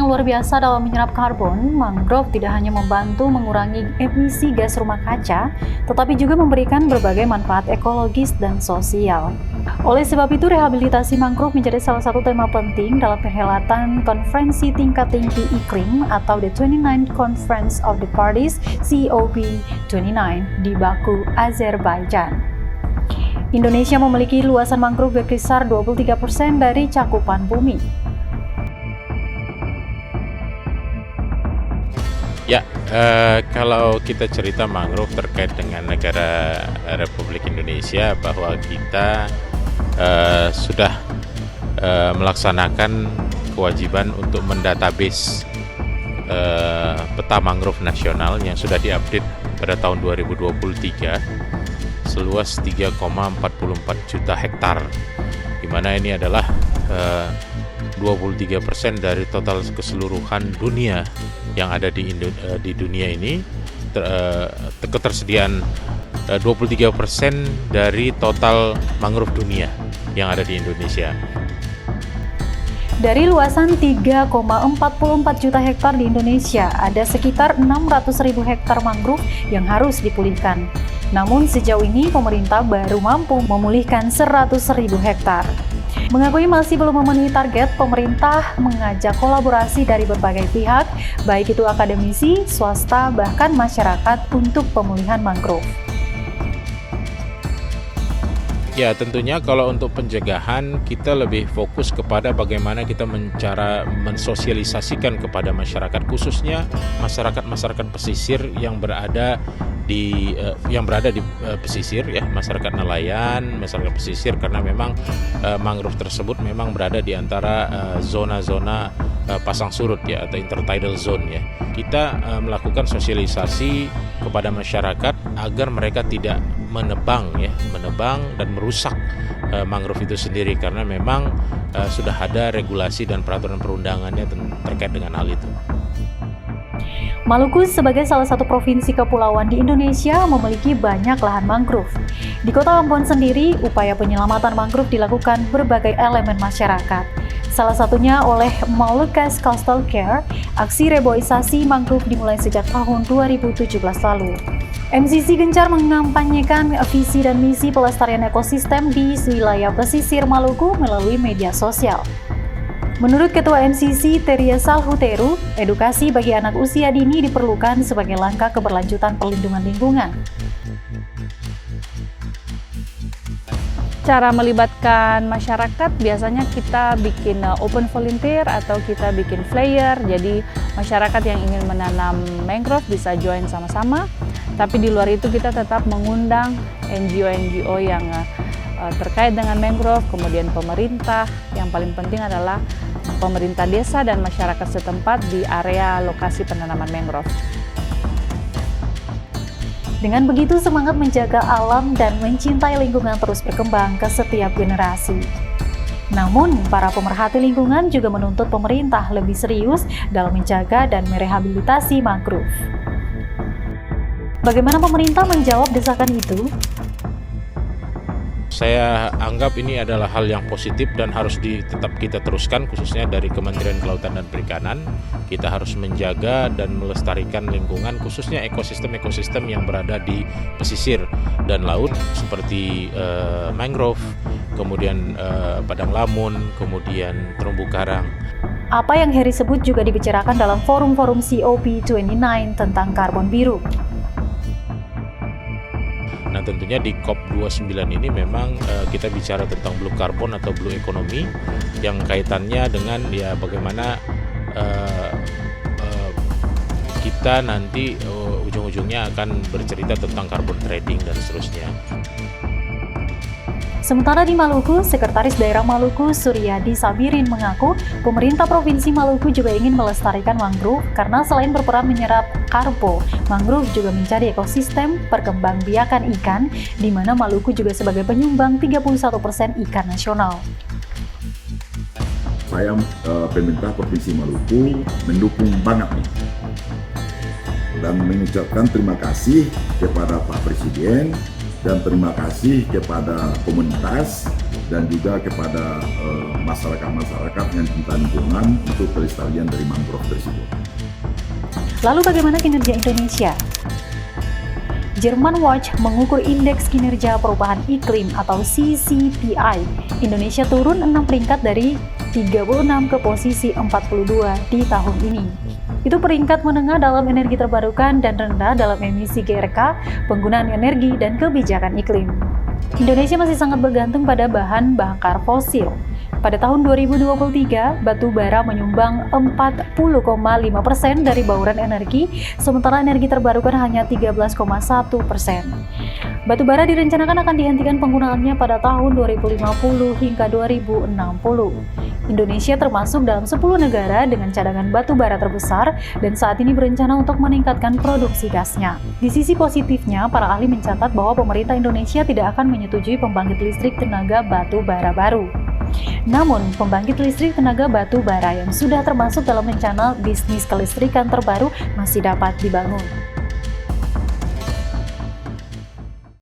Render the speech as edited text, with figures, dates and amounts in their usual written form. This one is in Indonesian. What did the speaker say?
yang luar biasa dalam menyerap karbon, mangrove tidak hanya membantu mengurangi emisi gas rumah kaca, tetapi juga memberikan berbagai manfaat ekologis dan sosial. Oleh sebab itu, rehabilitasi mangrove menjadi salah satu tema penting dalam perhelatan Konferensi Tingkat Tinggi Iklim atau the 29th Conference of the Parties COP29 di Baku, Azerbaijan. Indonesia memiliki luasan mangrove berkisar 23% dari cakupan bumi. Ya, kalau kita cerita mangrove terkait dengan negara Republik Indonesia, bahwa kita sudah melaksanakan kewajiban untuk mendatabase peta mangrove nasional yang sudah diupdate pada tahun 2023 seluas 3,44 juta hektar, di mana ini adalah 23% dari total keseluruhan dunia yang ada di dunia ini. Ketersediaan 23% dari total mangrove dunia yang ada di Indonesia. Dari luasan 3,44 juta hektar di Indonesia, ada sekitar 600.000 hektar mangrove yang harus dipulihkan. Namun sejauh ini pemerintah baru mampu memulihkan 100.000 hektar. Mengakui masih belum memenuhi target, pemerintah mengajak kolaborasi dari berbagai pihak, baik itu akademisi, swasta, bahkan masyarakat untuk pemulihan mangrove. Ya, tentunya kalau untuk pencegahan kita lebih fokus kepada bagaimana kita mensosialisasikan kepada masyarakat, khususnya masyarakat pesisir yang berada di pesisir, ya, masyarakat nelayan, masyarakat pesisir, karena memang mangrove tersebut memang berada di antara zona-zona pasang surut, ya, atau intertidal zone, ya. Kita melakukan sosialisasi kepada masyarakat agar mereka tidak menebang dan merusak mangrove itu sendiri, karena memang sudah ada regulasi dan peraturan perundangannya terkait dengan hal itu. Maluku sebagai salah satu provinsi kepulauan di Indonesia memiliki banyak lahan mangrove. Di Kota Ambon sendiri, upaya penyelamatan mangrove dilakukan berbagai elemen masyarakat. Salah satunya oleh Molucas Coastal Care, aksi reboisasi mangrove dimulai sejak tahun 2017 lalu. MCC gencar mengampanyekan visi dan misi pelestarian ekosistem di wilayah pesisir Maluku melalui media sosial. Menurut Ketua MCC Teria Salhuteru, edukasi bagi anak usia dini diperlukan sebagai langkah keberlanjutan perlindungan lingkungan. Cara melibatkan masyarakat biasanya kita bikin open volunteer atau kita bikin flyer, jadi masyarakat yang ingin menanam mangrove bisa join sama-sama, tapi di luar itu kita tetap mengundang NGO-NGO yang terkait dengan mangrove, kemudian pemerintah, yang paling penting adalah pemerintah desa dan masyarakat setempat di area lokasi penanaman mangrove. Dengan begitu, semangat menjaga alam dan mencintai lingkungan terus berkembang ke setiap generasi. Namun, para pemerhati lingkungan juga menuntut pemerintah lebih serius dalam menjaga dan merehabilitasi mangrove. Bagaimana pemerintah menjawab desakan itu? Saya anggap ini adalah hal yang positif dan harus tetap kita teruskan, khususnya dari Kementerian Kelautan dan Perikanan. Kita harus menjaga dan melestarikan lingkungan, khususnya ekosistem-ekosistem yang berada di pesisir dan laut seperti mangrove, kemudian padang lamun, kemudian terumbu karang. Apa yang Heri sebut juga dibicarakan dalam forum-forum COP29 tentang karbon biru. Nah, tentunya di COP29 ini memang kita bicara tentang blue carbon atau blue economy yang kaitannya dengan bagaimana kita nanti ujung-ujungnya akan bercerita tentang carbon trading dan seterusnya. Sementara di Maluku, Sekretaris Daerah Maluku Suryadi Sabirin mengaku pemerintah Provinsi Maluku juga ingin melestarikan mangrove karena selain berperan menyerap karbon, mangrove juga mencari ekosistem perkembangbiakan ikan, di mana Maluku juga sebagai penyumbang 31% ikan nasional. Saya pemerintah Provinsi Maluku mendukung banget nih dan mengucapkan terima kasih kepada Pak Presiden dan terima kasih kepada komunitas dan juga kepada masyarakat-masyarakat yang cinta lingkungan untuk pelestarian dari mangrove tersebut. Lalu bagaimana kinerja Indonesia? German Watch mengukur indeks kinerja perubahan iklim atau CCPI. Indonesia turun 6 peringkat dari 36 ke posisi 42 di tahun ini. Itu peringkat menengah dalam energi terbarukan dan rendah dalam emisi GRK, penggunaan energi, dan kebijakan iklim. Indonesia masih sangat bergantung pada bahan bakar fosil. Pada tahun 2023, batu bara menyumbang 40,5% dari bauran energi, sementara energi terbarukan hanya 13,1%. Batu bara direncanakan akan dihentikan penggunaannya pada tahun 2050 hingga 2060. Indonesia termasuk dalam 10 negara dengan cadangan batu bara terbesar dan saat ini berencana untuk meningkatkan produksi gasnya. Di sisi positifnya, para ahli mencatat bahwa pemerintah Indonesia tidak akan menyetujui pembangkit listrik tenaga batu bara baru. Namun, pembangkit listrik tenaga batu bara yang sudah termasuk dalam rencana bisnis kelistrikan terbaru masih dapat dibangun.